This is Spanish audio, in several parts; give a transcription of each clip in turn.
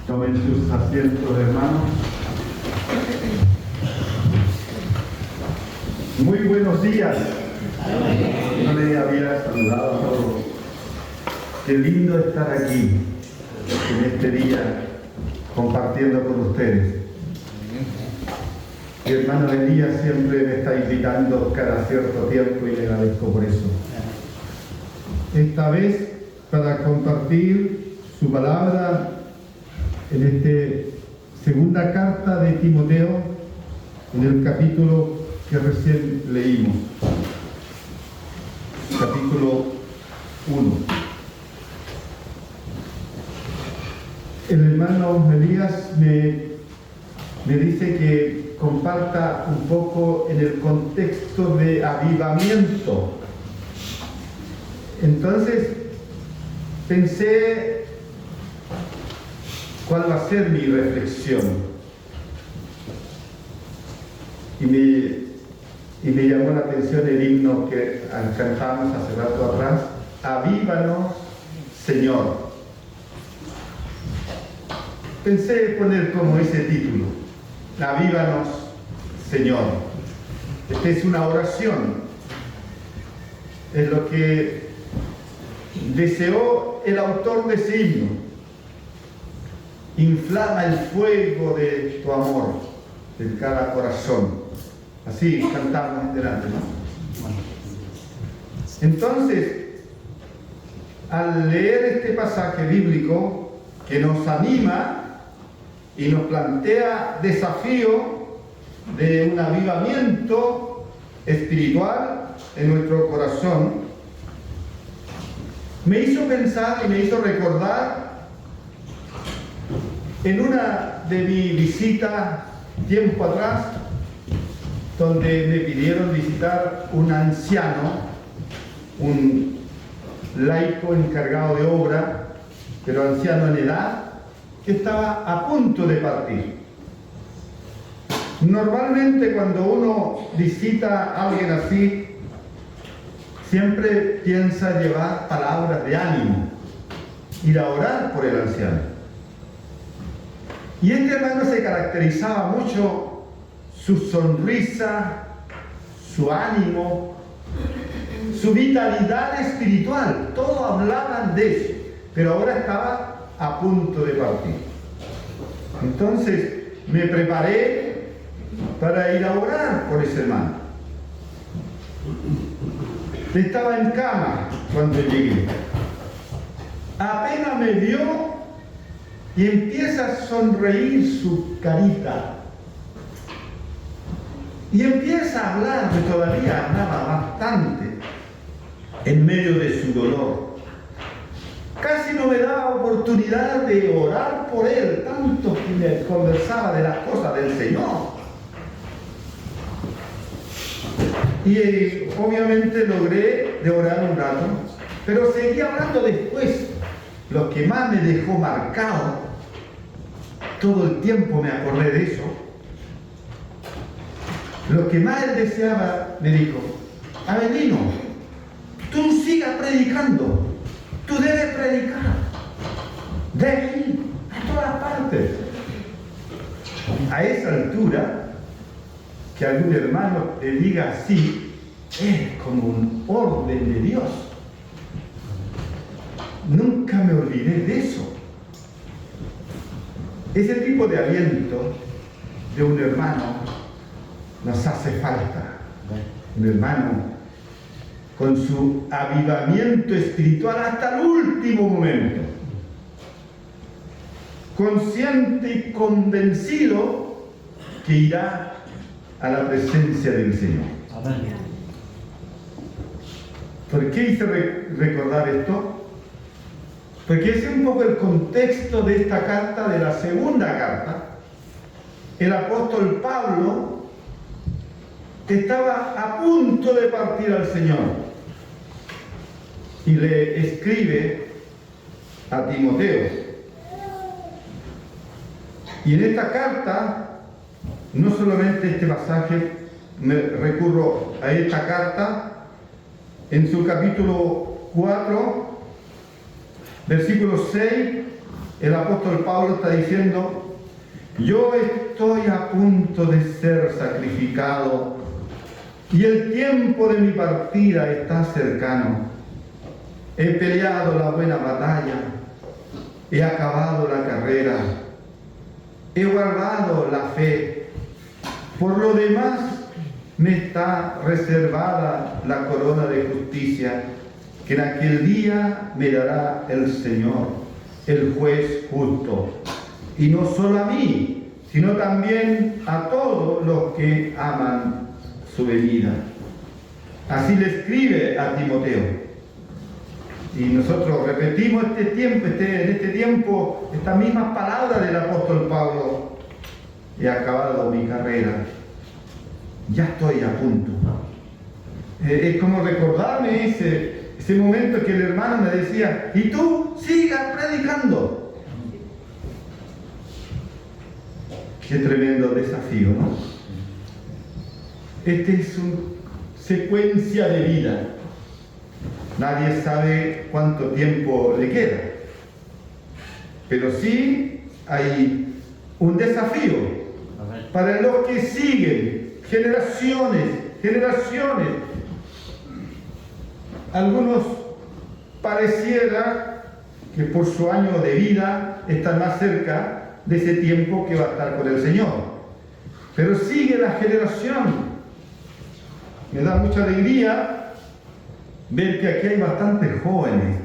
Tomen sus asientos, hermanos. Muy buenos días. No les había saludado a todos. Qué lindo estar aquí en este día compartiendo con ustedes. Mi hermano Elías siempre me está invitando cada cierto tiempo y le agradezco por eso. Esta vez para compartir su palabra en esta segunda carta de Timoteo, en el capítulo que recién leímos, capítulo 1. El hermano Elías me dice que comparta un poco en el contexto de avivamiento. Entonces pensé cuál va a ser mi reflexión y me llamó la atención el himno que cantamos hace rato atrás: Avívanos, Señor. Pensé poner como ese título: Avívanos, Señor. Esta es una oración, es lo que deseó el autor de ese himno. Inflama el fuego de tu amor en cada corazón. Así cantamos delante, ¿no? Entonces, al leer este pasaje bíblico que nos anima y nos plantea desafío de un avivamiento espiritual en nuestro corazón, me hizo pensar y me hizo recordar en una de mis visitas tiempo atrás, donde me pidieron visitar un anciano, un laico encargado de obra, pero anciano en edad, que estaba a punto de partir. Normalmente cuando uno visita a alguien así, siempre piensa llevar palabras de ánimo, ir a orar por el anciano. Y este hermano se caracterizaba mucho su sonrisa, su ánimo, su vitalidad espiritual. Todos hablaban de eso, pero ahora estaba a punto de partir. Entonces me preparé para ir a orar por ese hermano. Estaba en cama cuando llegué. Apenas me vio y empieza a sonreír su carita. Y empieza a hablar, que todavía hablaba bastante en medio de su dolor. Casi no me daba oportunidad de orar por él, tanto que me conversaba de las cosas del Señor. Y obviamente logré de orar un rato, pero seguí hablando después. Lo que más me dejó marcado, todo el tiempo me acordé de eso, lo que más él deseaba, me dijo: Avelino, tú sigas predicando, tú debes predicar, debes ir a todas partes. A esa altura, que algún hermano te diga así, es como un orden de Dios. Nunca me olvidé de eso. Ese tipo de aliento de un hermano nos hace falta. Un hermano con su avivamiento espiritual hasta el último momento, consciente y convencido que irá a la presencia del Señor. Amén. ¿Por qué hice recordar esto? Porque ese es un poco el contexto de esta carta, de la segunda carta. El apóstol Pablo estaba a punto de partir al Señor y le escribe a Timoteo. Y en esta carta, no solamente este pasaje, me recurro a esta carta en su capítulo 4, versículos 6 el apóstol Pablo está diciendo: yo estoy a punto de ser sacrificado y el tiempo de mi partida está cercano. He peleado la buena batalla, he acabado la carrera, he guardado la fe. Por lo demás, me está reservada la corona de justicia, que en aquel día me dará el Señor, el juez justo. Y no solo a mí, sino también a todos los que aman su venida. Así le escribe a Timoteo. Y nosotros repetimos en este tiempo, estas mismas palabras del apóstol Pablo: he acabado mi carrera, ya estoy a punto. Es como recordarme ese momento que el hermano me decía: y tú sigas predicando. Qué tremendo desafío, ¿no? Esta es una secuencia de vida. Nadie sabe cuánto tiempo le queda, pero sí hay un desafío para los que siguen, generaciones. Algunos pareciera que por su año de vida están más cerca de ese tiempo que va a estar con el Señor, pero sigue la generación. Me da mucha alegría ver que aquí hay bastantes jóvenes.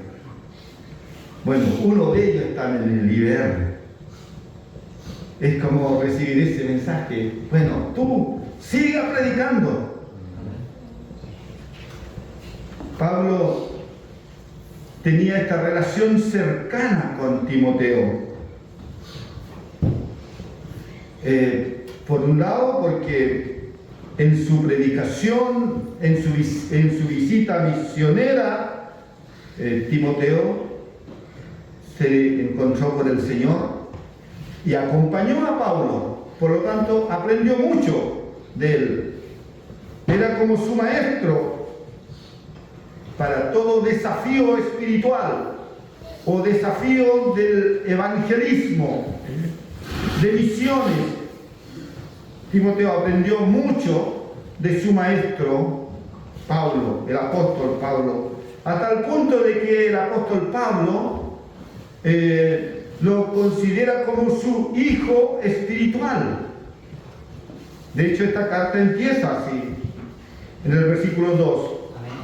Bueno, uno de ellos está en el IBR. Es como recibir ese mensaje: bueno, tú siga predicando. Pablo tenía esta relación cercana con Timoteo. Por un lado, porque en su predicación, en su visita misionera, Timoteo se encontró con el Señor y acompañó a Pablo. Por lo tanto, aprendió mucho de él. Era como su maestro para todo desafío espiritual o desafío del evangelismo, de misiones. Timoteo aprendió mucho de su maestro Pablo, el apóstol Pablo, hasta el punto de que el apóstol Pablo lo considera como su hijo espiritual. De hecho, esta carta empieza así, en el versículo 2: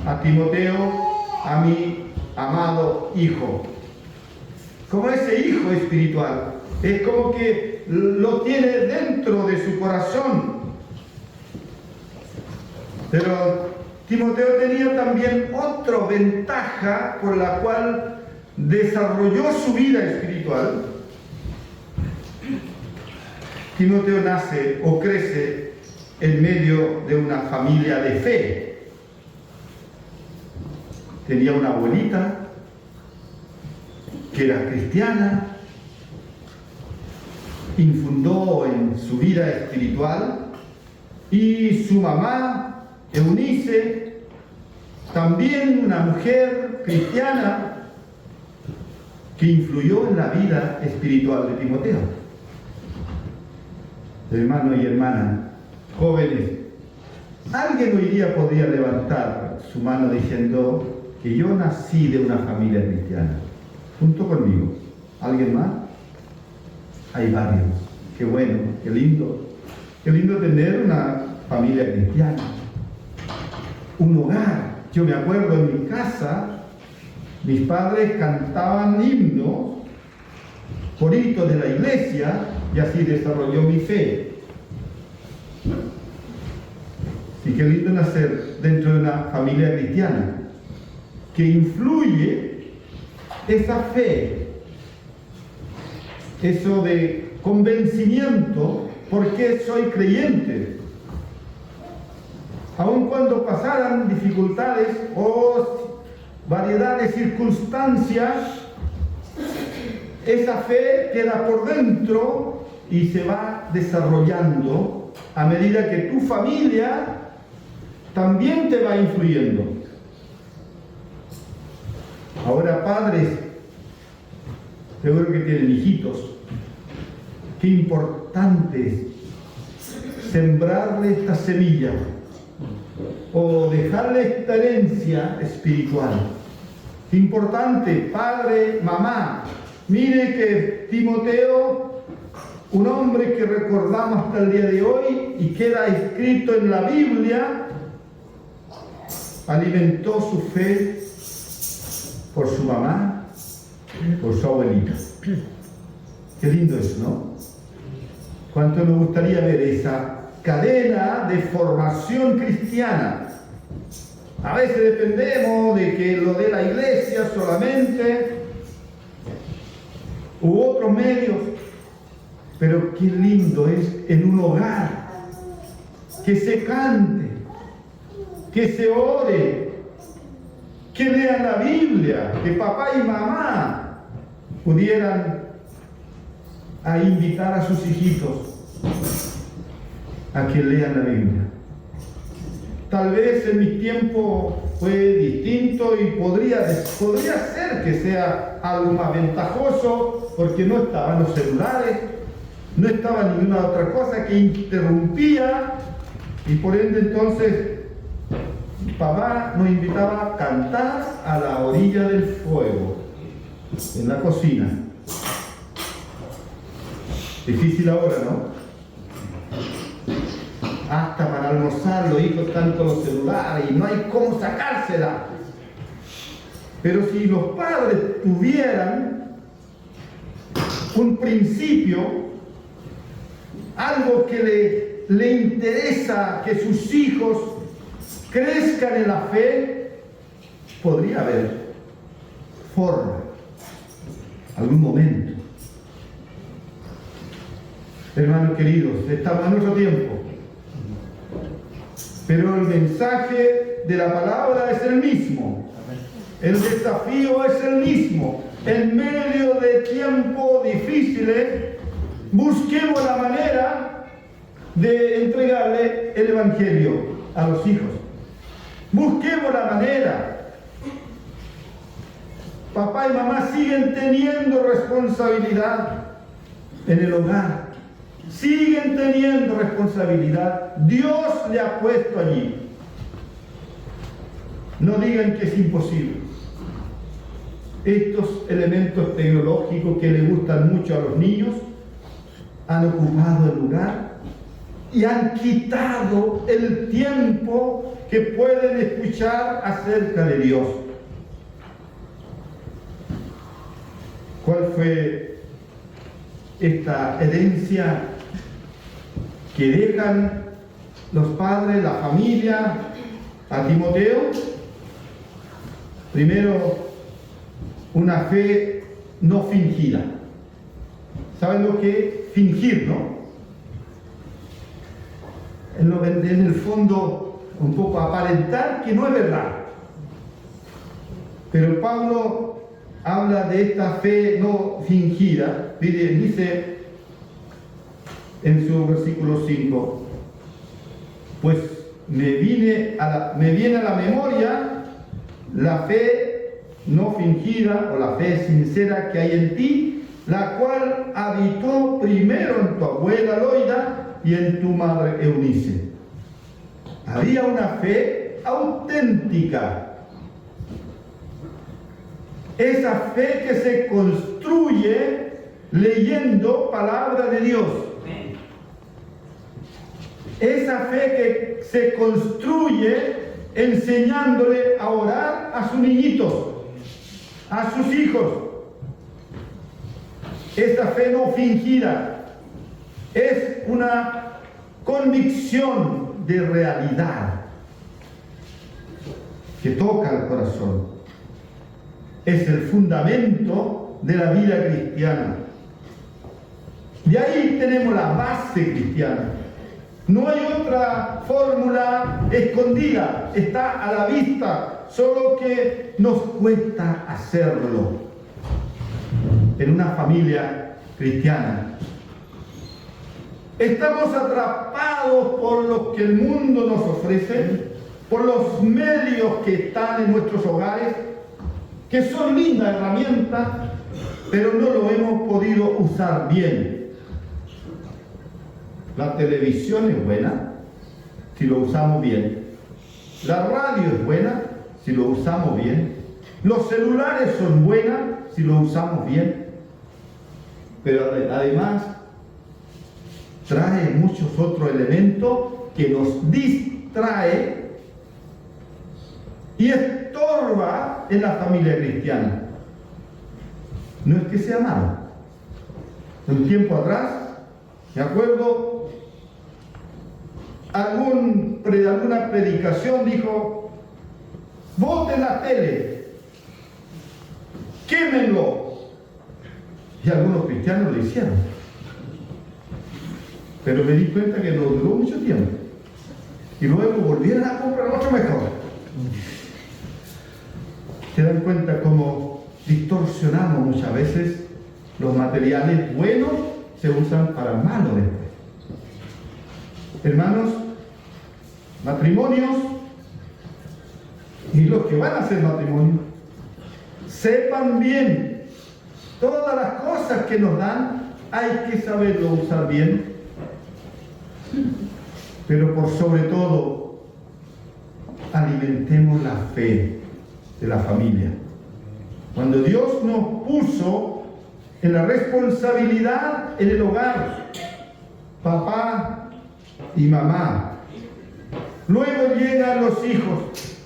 a Timoteo, a mi amado hijo. Como ese hijo espiritual, es como que lo tiene dentro de su corazón. Pero Timoteo tenía también otra ventaja por la cual desarrolló su vida espiritual. Timoteo nace o crece en medio de una familia de fe. Tenía una abuelita que era cristiana, infundó en su vida espiritual, y su mamá, Eunice, también una mujer cristiana que influyó en la vida espiritual de Timoteo. Hermanos y hermanas, jóvenes, alguien hoy día podría levantar su mano diciendo que yo nací de una familia cristiana, junto conmigo. ¿Alguien más? Hay varios. Qué bueno, qué lindo. Qué lindo tener una familia cristiana, un hogar. Yo me acuerdo en mi casa, mis padres cantaban himnos, coritos de la iglesia, y así desarrolló mi fe. Y qué lindo nacer dentro de una familia cristiana, que influye esa fe, eso de convencimiento. ¿Por qué soy creyente? Aun cuando pasaran dificultades o variedad de circunstancias, esa fe queda por dentro y se va desarrollando a medida que tu familia también te va influyendo. Ahora, padres, seguro que tienen hijitos. Qué importante es sembrarle esta semilla o dejarle esta herencia espiritual. Qué importante, padre, mamá. Mire que Timoteo, un hombre que recordamos hasta el día de hoy y queda escrito en la Biblia, alimentó su fe por su mamá, por su abuelita. Qué lindo es, ¿no? Cuánto nos gustaría ver esa cadena de formación cristiana. A veces dependemos de que lo dé la iglesia solamente u otros medios, pero qué lindo es en un hogar que se cante, que se ore, que lean la Biblia, que papá y mamá pudieran invitar a sus hijitos a que lean la Biblia. Tal vez en mi tiempo fue distinto y podría ser que sea algo más ventajoso porque no estaban los celulares, no estaba ninguna otra cosa que interrumpía y por ende entonces papá nos invitaba a cantar a la orilla del fuego, en la cocina. Difícil ahora, ¿no? Hasta para almorzar los hijos están con los celulares y no hay cómo sacársela. Pero si los padres tuvieran un principio, algo que le interesa que sus hijos crezcan en la fe, podría haber forma, algún momento. Hermanos queridos, estamos en otro tiempo, pero el mensaje de la palabra es el mismo, el desafío es el mismo. En medio de tiempos difíciles, busquemos la manera de entregarle el Evangelio a los hijos. Busquemos la manera. Papá y mamá siguen teniendo responsabilidad en el hogar. Siguen teniendo responsabilidad. Dios le ha puesto allí. No digan que es imposible. Estos elementos tecnológicos que le gustan mucho a los niños han ocupado el lugar y han quitado el tiempo que pueden escuchar acerca de Dios. ¿Cuál fue esta herencia que dejan los padres, la familia, a Timoteo? Primero, una fe no fingida. ¿Saben lo que es fingir, no? En el fondo, un poco aparentar que no es verdad. Pero Pablo habla de esta fe no fingida. Dice en su versículo 5, pues me viene a la memoria la fe no fingida o la fe sincera que hay en ti, la cual habitó primero en tu abuela Loida y en tu madre Eunice. Había una fe auténtica. Esa fe que se construye leyendo palabra de Dios. Esa fe que se construye enseñándole a orar a sus niñitos, a sus hijos. Esta fe no fingida es una convicción de realidad que toca el corazón. Es el fundamento de la vida cristiana. De ahí tenemos la base cristiana. No hay otra fórmula escondida, está a la vista, solo que nos cuesta hacerlo en una familia cristiana. Estamos atrapados por lo que el mundo nos ofrece, por los medios que están en nuestros hogares, que son lindas herramientas, pero no lo hemos podido usar bien. La televisión es buena si lo usamos bien. La radio es buena si lo usamos bien. Los celulares son buenos si lo usamos bien. Pero además trae muchos otros elementos que nos distrae y estorba en la familia cristiana. No es que sea malo. Un tiempo atrás, me acuerdo, alguna predicación dijo: voten la tele, quémenlo. Y algunos cristianos lo hicieron. Pero me di cuenta que no duró mucho tiempo. Y luego volvieron a comprar otro mejor. ¿Se dan cuenta cómo distorsionamos muchas veces los materiales buenos? Se usan para malo después. Hermanos, matrimonios y los que van a hacer matrimonio, sepan bien todas las cosas que nos dan, hay que saberlo usar bien. Pero por sobre todo, alimentemos la fe de la familia. Cuando Dios nos puso en la responsabilidad en el hogar, papá y mamá, luego llegan los hijos,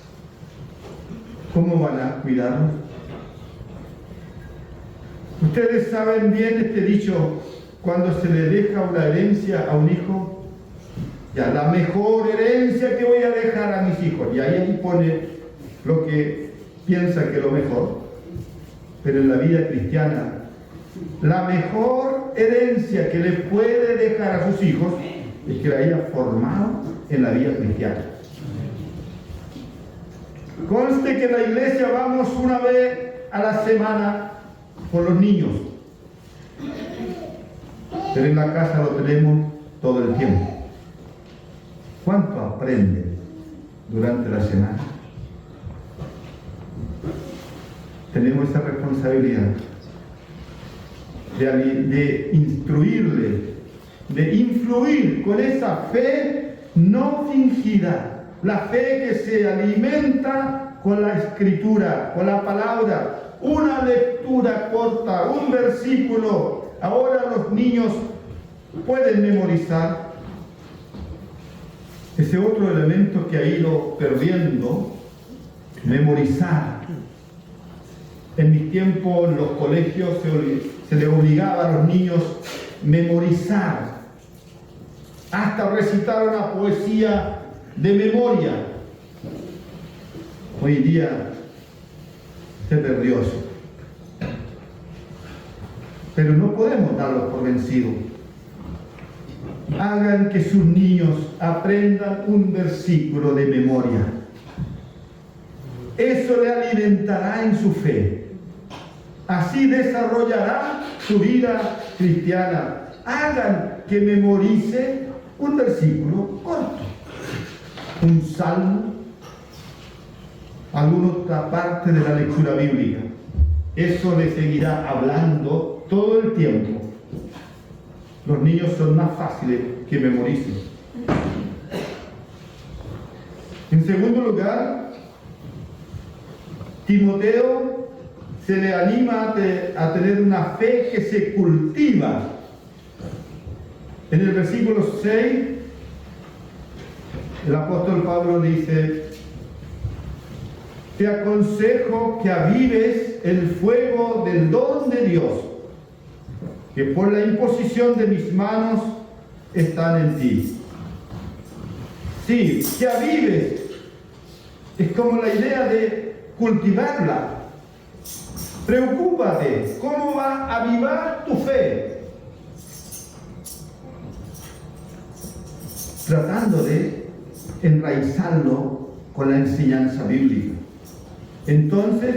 ¿cómo van a cuidarlos? Ustedes saben bien este dicho: cuando se le deja una herencia a un hijo, ya, la mejor herencia que voy a dejar a mis hijos, y ahí pone lo que piensa que es lo mejor. Pero en la vida cristiana, la mejor herencia que le puede dejar a sus hijos es que la haya formado en la vida cristiana. Conste que en la iglesia vamos una vez a la semana con los niños, pero en la casa lo tenemos todo el tiempo. ¿Cuánto aprenden durante la semana? Tenemos esa responsabilidad de instruirle, de influir con esa fe no fingida, la fe que se alimenta con la escritura, con la palabra, una lectura corta, un versículo. Ahora los niños pueden memorizar. Ese otro elemento que ha ido perdiendo, memorizar. En mi tiempo en los colegios se les obligaba a los niños memorizar, hasta recitar una poesía de memoria. Hoy día se perdió eso. Pero no podemos darlos por vencidos. Hagan que sus niños aprendan un versículo de memoria. Eso le alimentará en su fe. Así desarrollará su vida cristiana. Hagan que memorice un versículo corto, un salmo, alguna otra parte de la lectura bíblica. Eso le seguirá hablando todo el tiempo. Los niños son más fáciles que memoricen. En segundo lugar, Timoteo se le anima a tener una fe que se cultiva. En el versículo 6, el apóstol Pablo dice: te aconsejo que avives el fuego del don de Dios, que por la imposición de mis manos están en ti. Sí, que avives. Es como la idea de cultivarla. Preocúpate, ¿cómo va a avivar tu fe? Tratando de enraizarlo con la enseñanza bíblica. Entonces,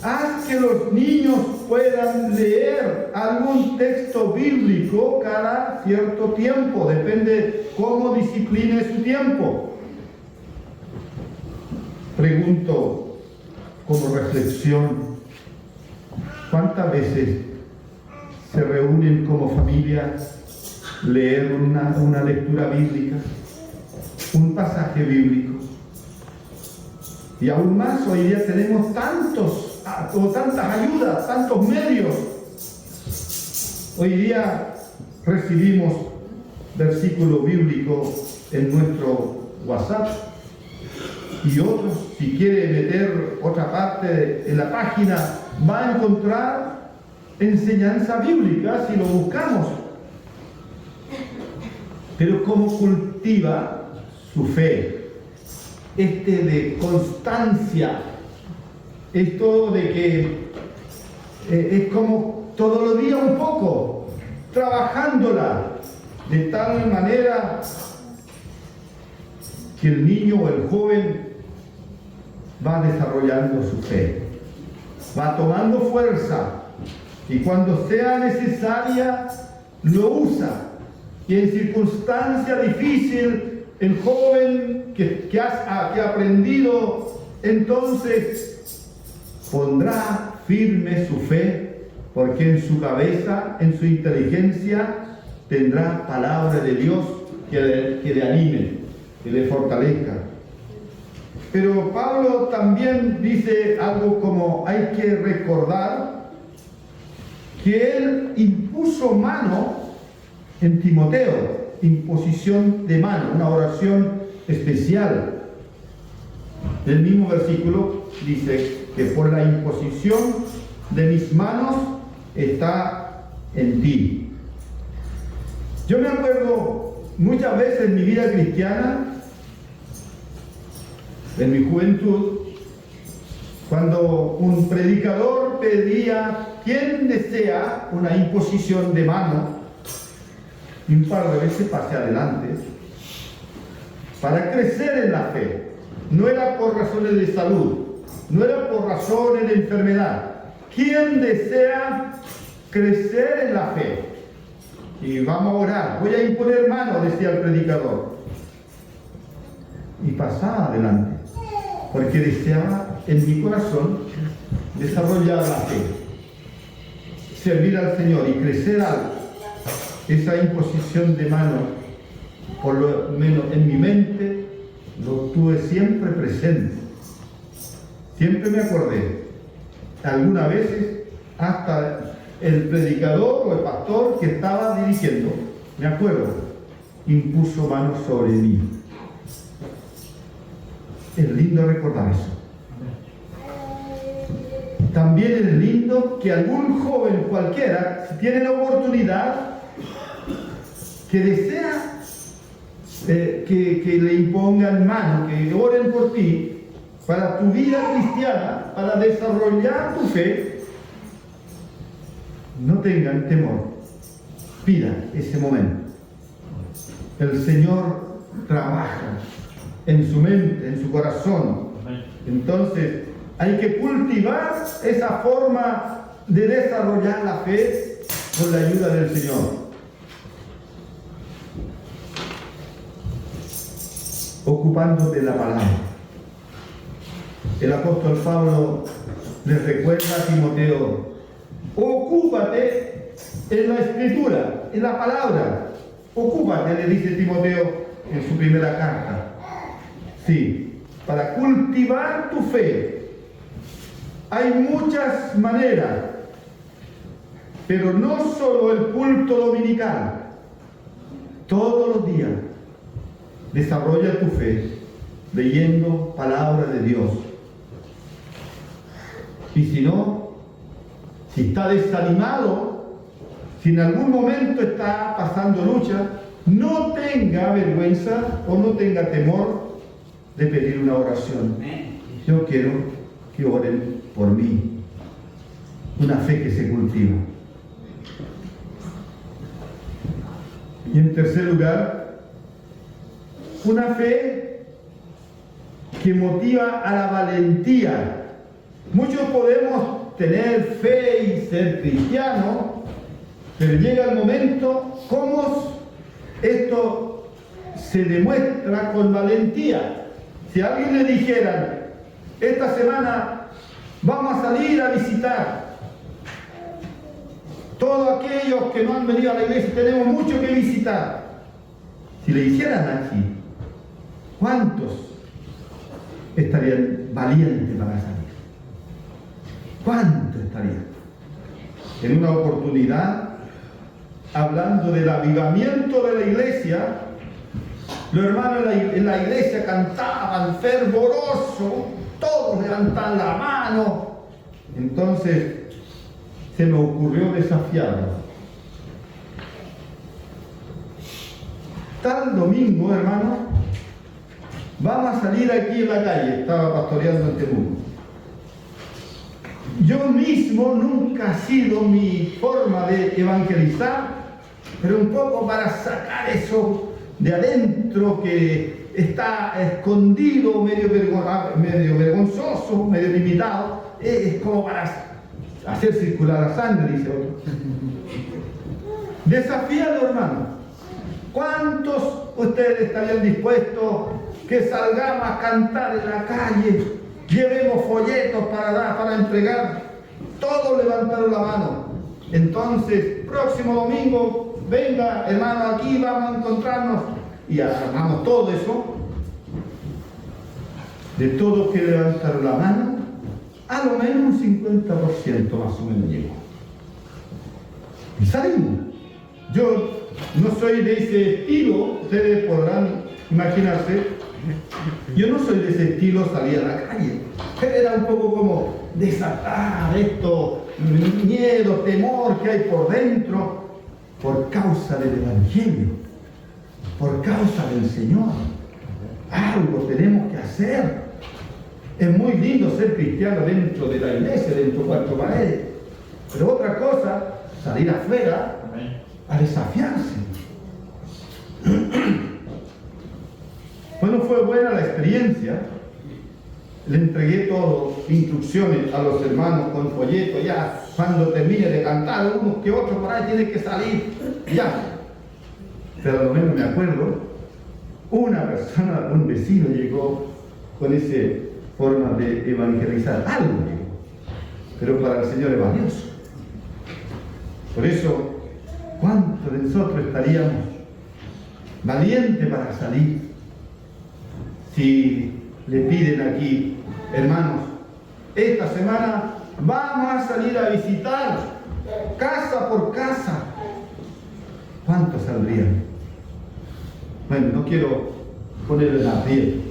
haz que los niños puedan leer algún texto bíblico cada cierto tiempo. Depende cómo discipline su tiempo. Pregunto como reflexión: ¿Cuántas veces se reúnen como familia leer una lectura bíblica, un pasaje bíblico? Y aún más, hoy día tenemos tantas ayudas, tantos medios. Hoy día recibimos versículos bíblicos en nuestro WhatsApp y otros, si quiere meter otra parte en la página, va a encontrar enseñanza bíblica si lo buscamos. Pero ¿cómo cultiva su fe? De constancia, esto de que es como todos los días un poco, trabajándola de tal manera que el niño o el joven va desarrollando su fe, va tomando fuerza y cuando sea necesaria lo usa. Y en circunstancia difícil, el joven que ha aprendido, entonces pondrá firme su fe, porque en su cabeza, en su inteligencia, tendrá palabra de Dios que le anime, que le fortalezca. Pero Pablo también dice algo como hay que recordar que él impuso mano en Timoteo, imposición de mano, una oración especial. El mismo versículo dice que por la imposición de mis manos está en ti. Yo me acuerdo muchas veces en mi vida cristiana, en mi juventud, cuando un predicador pedía quien desea una imposición de mano, y un par de veces pasé adelante para crecer en la fe. No era por razones de salud, no era por razones de enfermedad. ¿Quién desea crecer en la fe? Y vamos a orar, voy a imponer mano, decía el predicador. Y pasaba adelante, porque deseaba en mi corazón desarrollar la fe, servir al Señor y crecer algo. Esa imposición de mano, por lo menos en mi mente, lo tuve siempre presente. Siempre me acordé. Algunas veces, hasta el predicador o el pastor que estaba dirigiendo, me acuerdo, impuso manos sobre mí. Es lindo recordar eso. También es lindo que algún joven cualquiera, si tiene la oportunidad, que desea que le impongan mano, que oren por ti, para tu vida cristiana, para desarrollar tu fe, no tengan temor. Pida ese momento. El Señor trabaja en su mente, en su corazón. Entonces, hay que cultivar esa forma de desarrollar la fe con la ayuda del Señor. Ocupándote de la palabra. El apóstol Pablo les recuerda a Timoteo: ocúpate en la escritura, en la palabra. Ocúpate, le dice Timoteo en su primera carta. Sí, para cultivar tu fe. Hay muchas maneras, pero no solo el culto dominical. Todos los días desarrolla tu fe leyendo palabra de Dios. Y si no, si está desanimado, si en algún momento está pasando lucha, no tenga vergüenza o no tenga temor de pedir una oración. Yo quiero que oren por mí. Una fe que se cultiva. Y en tercer lugar, una fe que motiva a la valentía. Muchos podemos tener fe y ser cristianos, pero llega el momento, ¿cómo esto se demuestra con valentía? Si a alguien le dijeran, esta semana vamos a salir a visitar Todos aquellos que no han venido a la iglesia, tenemos mucho que visitar. Si le hicieran aquí, ¿cuántos estarían valientes para salir? ¿Cuántos estarían? En una oportunidad, hablando del avivamiento de la iglesia, los hermanos en la iglesia cantaban fervoroso, todos levantaban la mano. Entonces se me ocurrió desafiarlos. Tal domingo, hermano, vamos a salir aquí en la calle. Estaba pastoreando en Temuco. Yo mismo nunca ha sido mi forma de evangelizar, pero un poco para sacar eso de adentro que está escondido, medio vergonzoso, medio limitado, es como para hacer circular la sangre, dice otro. Desafíalo, hermano. ¿Cuántos ustedes estarían dispuestos que salgamos a cantar en la calle? Llevemos folletos para entregar. Todos levantaron la mano. Entonces, próximo domingo, venga, hermano, aquí vamos a encontrarnos y armamos todo eso. De todos que levantaron la mano, a lo menos un 50% más o menos llegó. Y salimos. Yo no soy de ese estilo, ustedes podrán imaginarse. Yo no soy de ese estilo, salir a la calle. Era un poco como desatar esto, miedo, temor que hay por dentro, por causa del Evangelio, por causa del Señor. Algo tenemos que hacer. Es muy lindo ser cristiano dentro de la iglesia, dentro de cuatro paredes. Pero otra cosa, salir afuera a desafiarse. Bueno, fue buena la experiencia. Le entregué todo, instrucciones a los hermanos con folletos. Ya cuando termine de cantar, unos que otros por ahí tienen que salir. Ya. Pero a lo menos me acuerdo, una persona, un vecino llegó con esa forma de evangelizar. Algo llegó. Pero para el Señor es valioso. Por eso, ¿cuántos de nosotros estaríamos valientes para salir? Si le piden aquí, hermanos, esta semana vamos a salir a visitar casa por casa, ¿cuántos saldrían? Bueno, no quiero ponerle la piel,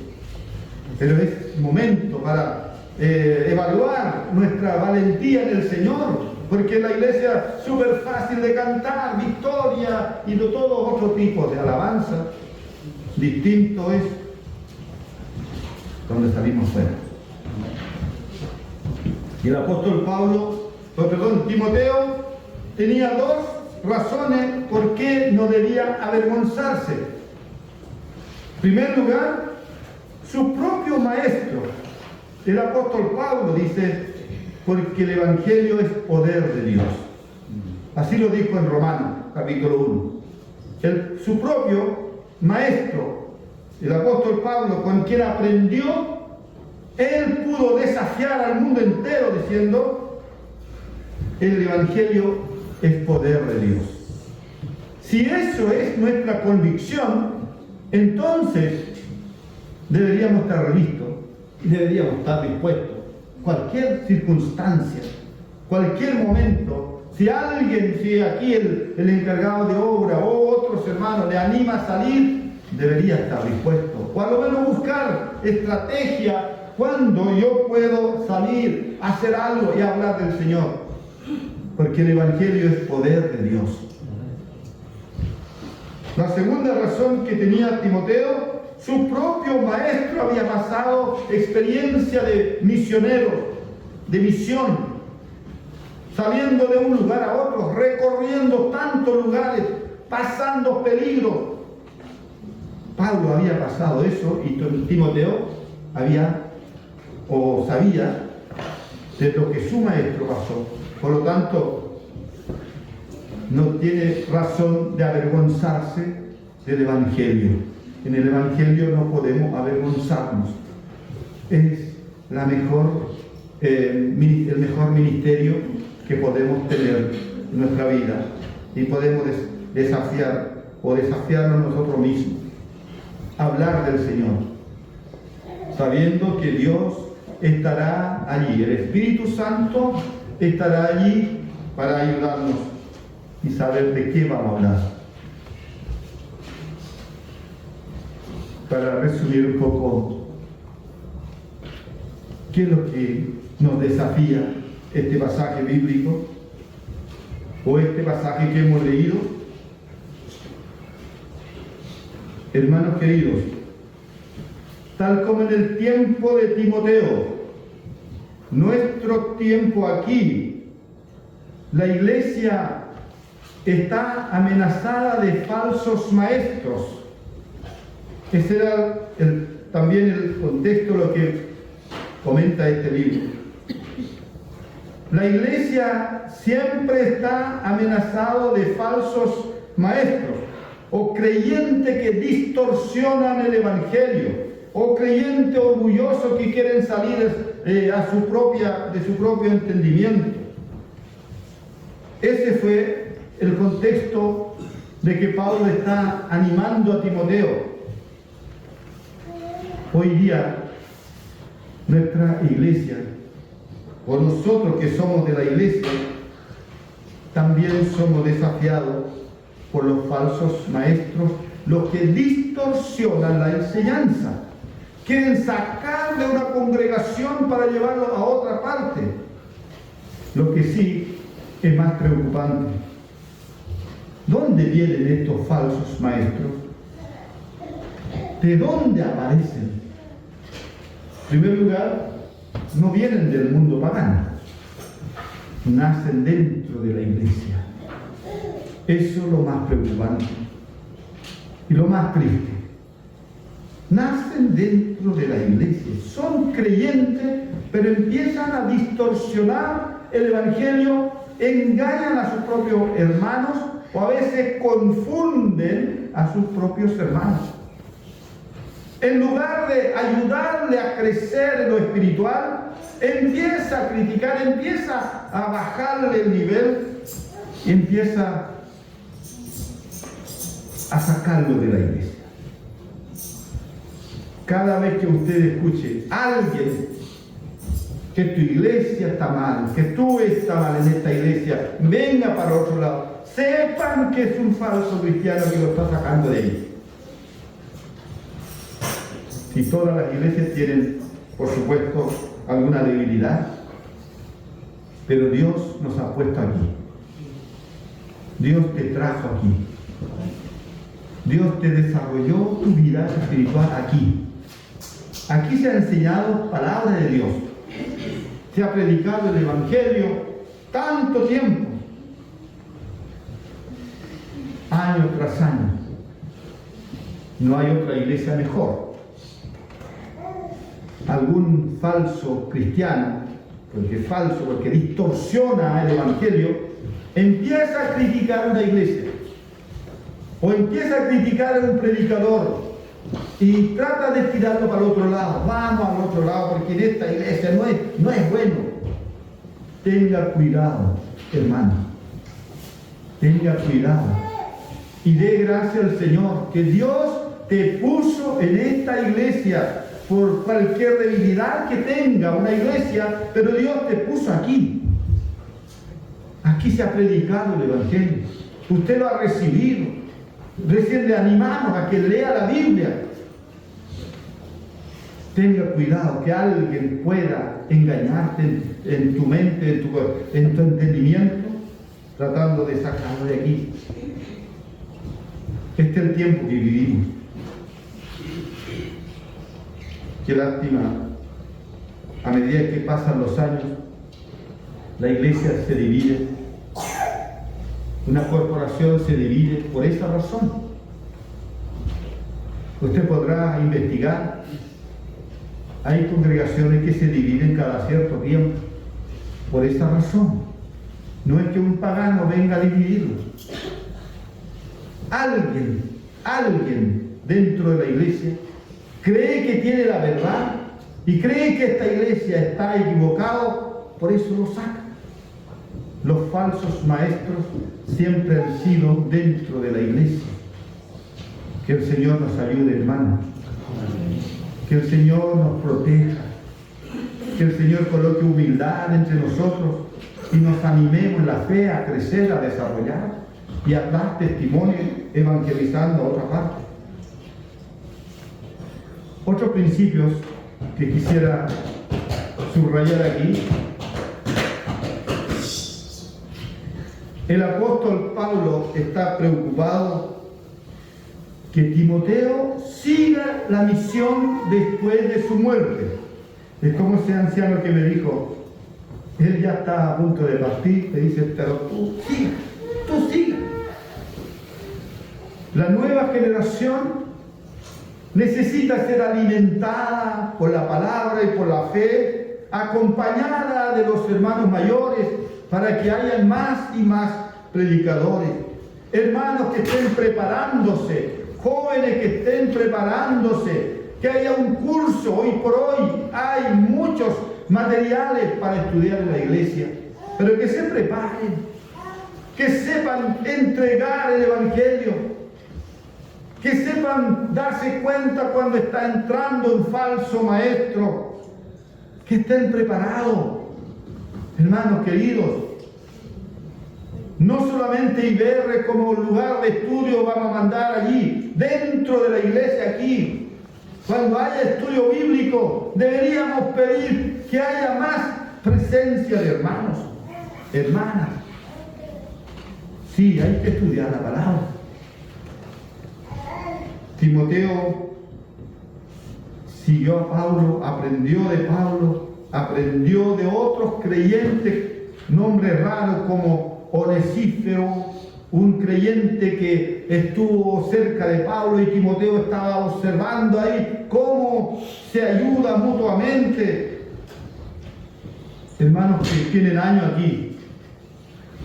pero es momento para evaluar nuestra valentía en el Señor. Porque en la iglesia es súper fácil de cantar, victoria y de todo otro tipo de alabanza. Distinto es donde salimos fuera. Y el apóstol Timoteo tenía dos razones por qué no debía avergonzarse. En primer lugar, su propio maestro, el apóstol Pablo, dice: porque el Evangelio es poder de Dios. Así lo dijo en Romanos, capítulo 1. Su propio maestro, el apóstol Pablo, con quien aprendió, él pudo desafiar al mundo entero diciendo: el Evangelio es poder de Dios. Si eso es nuestra convicción, entonces deberíamos estar listos y deberíamos estar dispuestos. Cualquier circunstancia, cualquier momento, si aquí el encargado de obra o otros hermanos le anima a salir, debería estar dispuesto. O a lo menos buscar estrategia cuando yo puedo salir, hacer algo y hablar del Señor. Porque el Evangelio es poder de Dios. La segunda razón que tenía Timoteo: su propio maestro había pasado experiencia de misionero, de misión, saliendo de un lugar a otro, recorriendo tantos lugares, pasando peligros. Pablo había pasado eso y Timoteo sabía de lo que su maestro pasó. Por lo tanto, no tiene razón de avergonzarse del Evangelio. En el Evangelio no podemos avergonzarnos. Es el mejor ministerio que podemos tener en nuestra vida y podemos desafiarnos nosotros mismos. Hablar del Señor, sabiendo que Dios estará allí, el Espíritu Santo estará allí para ayudarnos y saber de qué vamos a hablar. Para resumir un poco, ¿qué es lo que nos desafía este pasaje bíblico o este pasaje que hemos leído? Hermanos queridos, tal como en el tiempo de Timoteo, nuestro tiempo aquí, la iglesia está amenazada de falsos maestros. Ese era también el contexto de lo que comenta este libro. La iglesia siempre está amenazada de falsos maestros o creyentes que distorsionan el evangelio o creyentes orgullosos que quieren salir de su propio entendimiento. Ese fue el contexto de que Pablo está animando a Timoteo. Hoy día, nuestra iglesia, o nosotros que somos de la iglesia, también somos desafiados por los falsos maestros, los que distorsionan la enseñanza. Quieren sacar de una congregación para llevarlo a otra parte. Lo que sí es más preocupante. ¿Dónde vienen estos falsos maestros? ¿De dónde aparecen? En primer lugar, no vienen del mundo pagano. Nacen dentro de la iglesia. Eso es lo más preocupante y lo más triste. Nacen dentro de la iglesia, son creyentes, pero empiezan a distorsionar el evangelio, engañan a sus propios hermanos o a veces confunden a sus propios hermanos. En lugar de ayudarle a crecer en lo espiritual, empieza a criticar, empieza a bajarle el nivel y empieza a sacarlo de la iglesia. Cada vez que usted escuche a alguien que tu iglesia está mal, que tú estás mal en esta iglesia, venga para otro lado, sepan que es un falso cristiano que lo está sacando de ahí. Si todas las iglesias tienen, por supuesto, alguna debilidad, pero Dios nos ha puesto aquí. Dios te trajo aquí. Dios te desarrolló tu vida espiritual aquí. Aquí se ha enseñado palabra de Dios. Se ha predicado el Evangelio tanto tiempo, año tras año. No hay otra iglesia mejor. Algún falso cristiano, porque es falso, porque distorsiona el Evangelio, empieza a criticar una iglesia o empieza a criticar a un predicador y trata de tirarlo para el otro lado. Vamos al otro lado porque en esta iglesia no es bueno. Tenga cuidado, hermano. Tenga cuidado y dé gracias al Señor que Dios te puso en esta iglesia. Por cualquier debilidad que tenga una iglesia, pero Dios te puso aquí. Aquí se ha predicado el Evangelio. Usted lo ha recibido. Recién le animamos a que lea la Biblia. Tenga cuidado que alguien pueda engañarte en tu mente, en tu entendimiento, tratando de sacarlo de aquí. Este es el tiempo que vivimos. Qué lástima, a medida que pasan los años, la iglesia se divide, una corporación se divide por esa razón. Usted podrá investigar, hay congregaciones que se dividen cada cierto tiempo, por esa razón. No es que un pagano venga a dividirlos. Alguien dentro de la iglesia cree que tiene la verdad y cree que esta iglesia está equivocada, por eso lo saca. Los falsos maestros siempre han sido dentro de la iglesia. Que el Señor nos ayude, hermanos. Que el Señor nos proteja. Que el Señor coloque humildad entre nosotros y nos animemos en la fe a crecer, a desarrollar y a dar testimonio evangelizando a otra parte. Otros principios que quisiera subrayar aquí. El apóstol Pablo está preocupado que Timoteo siga la misión después de su muerte. Es como ese anciano que me dijo, él ya está a punto de partir, te dice, pero tú siga. La nueva generación necesita ser alimentada por la palabra y por la fe, acompañada de los hermanos mayores, para que haya más y más predicadores. Hermanos que estén preparándose, jóvenes que estén preparándose, que haya un curso. Hoy por hoy hay muchos materiales para estudiar en la iglesia, pero que se preparen, que sepan entregar el Evangelio, que sepan darse cuenta cuando está entrando un falso maestro, que estén preparados. Hermanos queridos, no solamente IBR como lugar de estudio vamos a mandar allí, dentro de la iglesia aquí. Cuando haya estudio bíblico, deberíamos pedir que haya más presencia de hermanos, hermanas. Sí, hay que estudiar la palabra. Timoteo siguió a Pablo, aprendió de Pablo, aprendió de otros creyentes, nombres raros como Onesífero, un creyente que estuvo cerca de Pablo, y Timoteo estaba observando ahí cómo se ayuda mutuamente. Hermanos que tienen años aquí,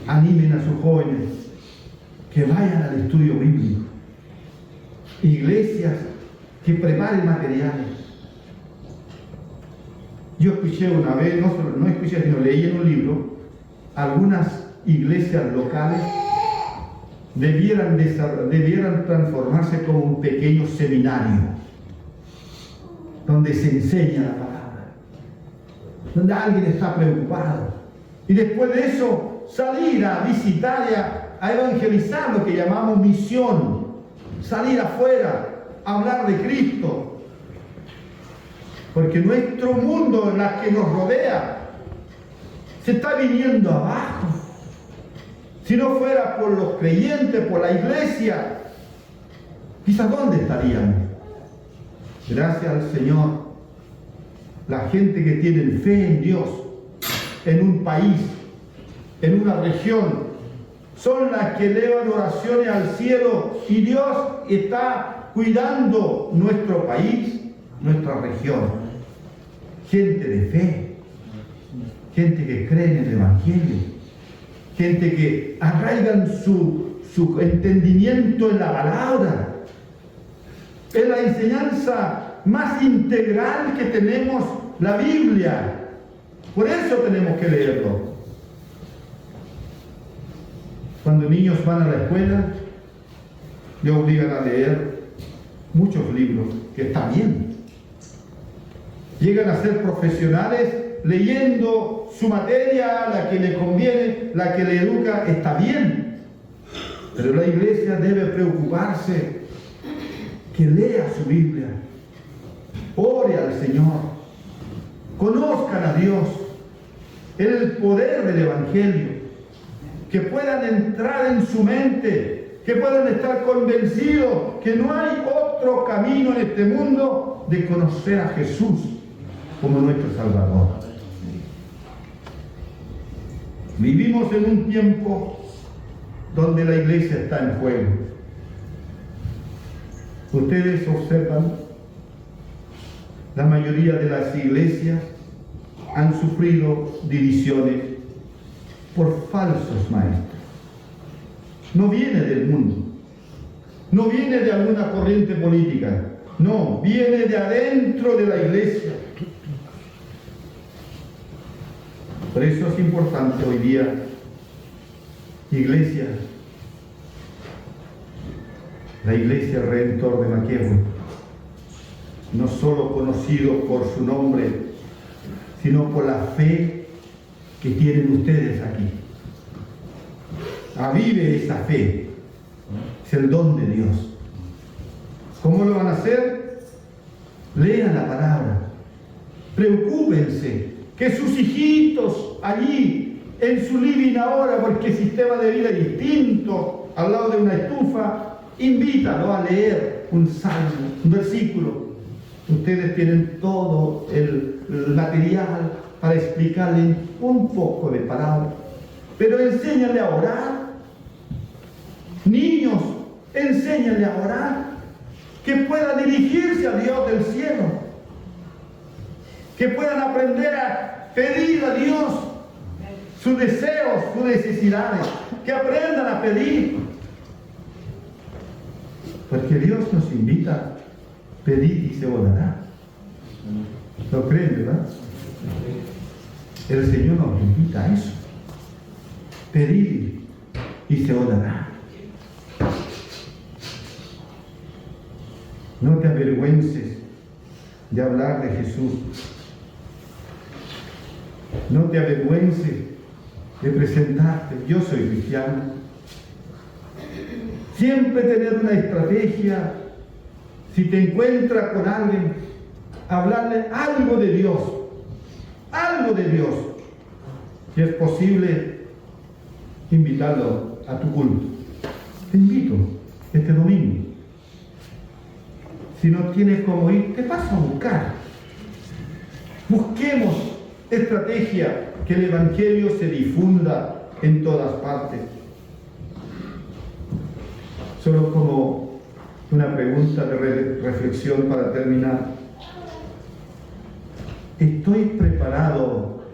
animen a sus jóvenes que vayan al estudio bíblico. Iglesias que preparen materiales. Yo escuché una vez, no escuché, sino leí en un libro, algunas iglesias locales debieran transformarse como un pequeño seminario donde se enseña la palabra, donde alguien está preocupado, y después de eso salir a visitar y a evangelizar, lo que llamamos misión, salir afuera, hablar de Cristo, porque nuestro mundo, en la que nos rodea, se está viniendo abajo. Si no fuera por los creyentes, por la iglesia, quizás ¿dónde estaríamos? Gracias al Señor, la gente que tiene fe en Dios, en un país, en una región, son las que elevan oraciones al cielo, y Dios está cuidando nuestro país, nuestra región. Gente de fe, gente que cree en el Evangelio, gente que arraigan su entendimiento en la palabra. Es la enseñanza más integral que tenemos, la Biblia. Por eso tenemos que leerlo. Cuando niños van a la escuela, le obligan a leer muchos libros, que está bien. Llegan a ser profesionales leyendo su materia, la que le conviene, la que le educa, está bien. Pero la iglesia debe preocuparse que lea su Biblia, ore al Señor, conozcan a Dios, el poder del Evangelio, que puedan entrar en su mente, que puedan estar convencidos que no hay otro camino en este mundo de conocer a Jesús como nuestro Salvador. Vivimos en un tiempo donde la iglesia está en juego. Ustedes observan, la mayoría de las iglesias han sufrido divisiones por falsos maestros. No viene del mundo, no viene de alguna corriente política, no, viene de adentro de la iglesia. Por eso es importante hoy día Iglesia, la Iglesia Redentor de Maquehue, no solo conocido por su nombre, sino por la fe que tienen ustedes aquí. Avive esa fe, es el don de Dios. ¿Cómo lo van a hacer? Lean la palabra, preocúpense que sus hijitos allí en su living ahora, porque el sistema de vida es distinto, al lado de una estufa, invítalo a leer un salmo, un versículo. Ustedes tienen todo el material para explicarle un poco de palabra, pero enséñale a orar. Niños, enséñale a orar, que puedan dirigirse a Dios del cielo, que puedan aprender a pedir a Dios sus deseos, sus necesidades, que aprendan a pedir. Porque Dios nos invita a pedir y se os dará. ¿Lo creen, verdad? El Señor nos invita a eso. Pedir y se os dará. No te avergüences de hablar de Jesús. No te avergüences de presentarte. Yo soy cristiano. Siempre tener una estrategia. Si te encuentras con alguien, hablarle algo de Dios. Algo de Dios. Si es posible, invitarlo a tu culto. Te invito este domingo. Si no tienes cómo ir, te vas a buscar. Busquemos estrategia que el Evangelio se difunda en todas partes. Solo como una pregunta de reflexión para terminar. ¿Estoy preparado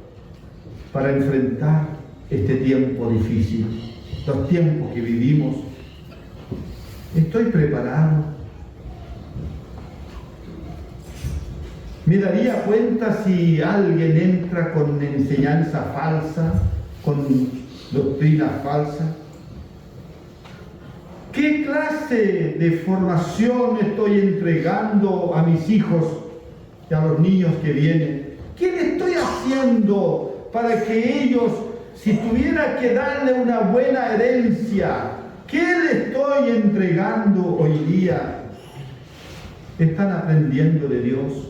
para enfrentar este tiempo difícil? Los tiempos que vivimos. ¿Estoy preparado? ¿Me daría cuenta si alguien entra con enseñanza falsa, con doctrina falsa? ¿Qué clase de formación estoy entregando a mis hijos y a los niños que vienen? ¿Qué le estoy haciendo para que ellos, si tuviera que darle una buena herencia, qué le estoy entregando hoy día? ¿Están aprendiendo de Dios?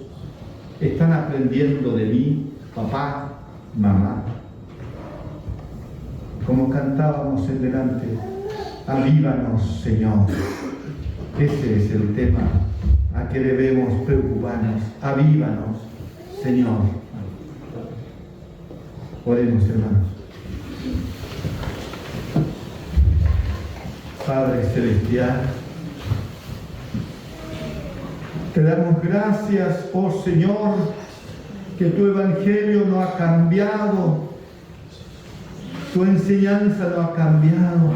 ¿Están aprendiendo de mí, papá, mamá? Como cantábamos en delante, avívanos, Señor. Ese es el tema a que debemos preocuparnos. Avívanos, Señor. Oremos, hermanos. Padre Celestial, te damos gracias, oh Señor, que tu Evangelio no ha cambiado, tu enseñanza no ha cambiado.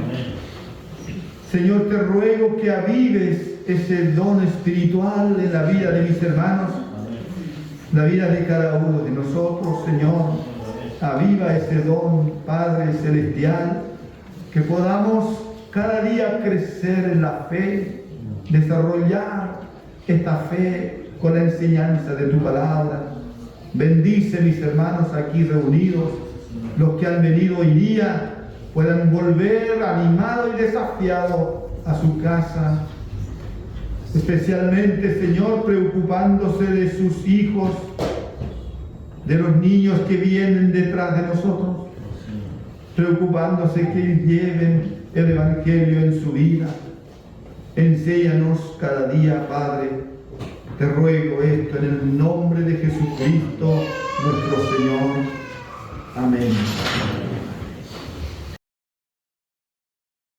Señor, te ruego que avives ese don espiritual en la vida de mis hermanos, la vida de cada uno de nosotros, Señor. Aviva ese don, Padre Celestial, que podamos cada día crecer en la fe, desarrollar esta fe con la enseñanza de tu palabra. Bendice mis hermanos aquí reunidos, los que han venido hoy día puedan volver animados y desafiados a su casa, especialmente, Señor, preocupándose de sus hijos, de los niños que vienen detrás de nosotros, preocupándose que lleven el Evangelio en su vida. Enséñanos cada día, Padre. Te ruego esto en el nombre de Jesucristo, nuestro Señor. Amén.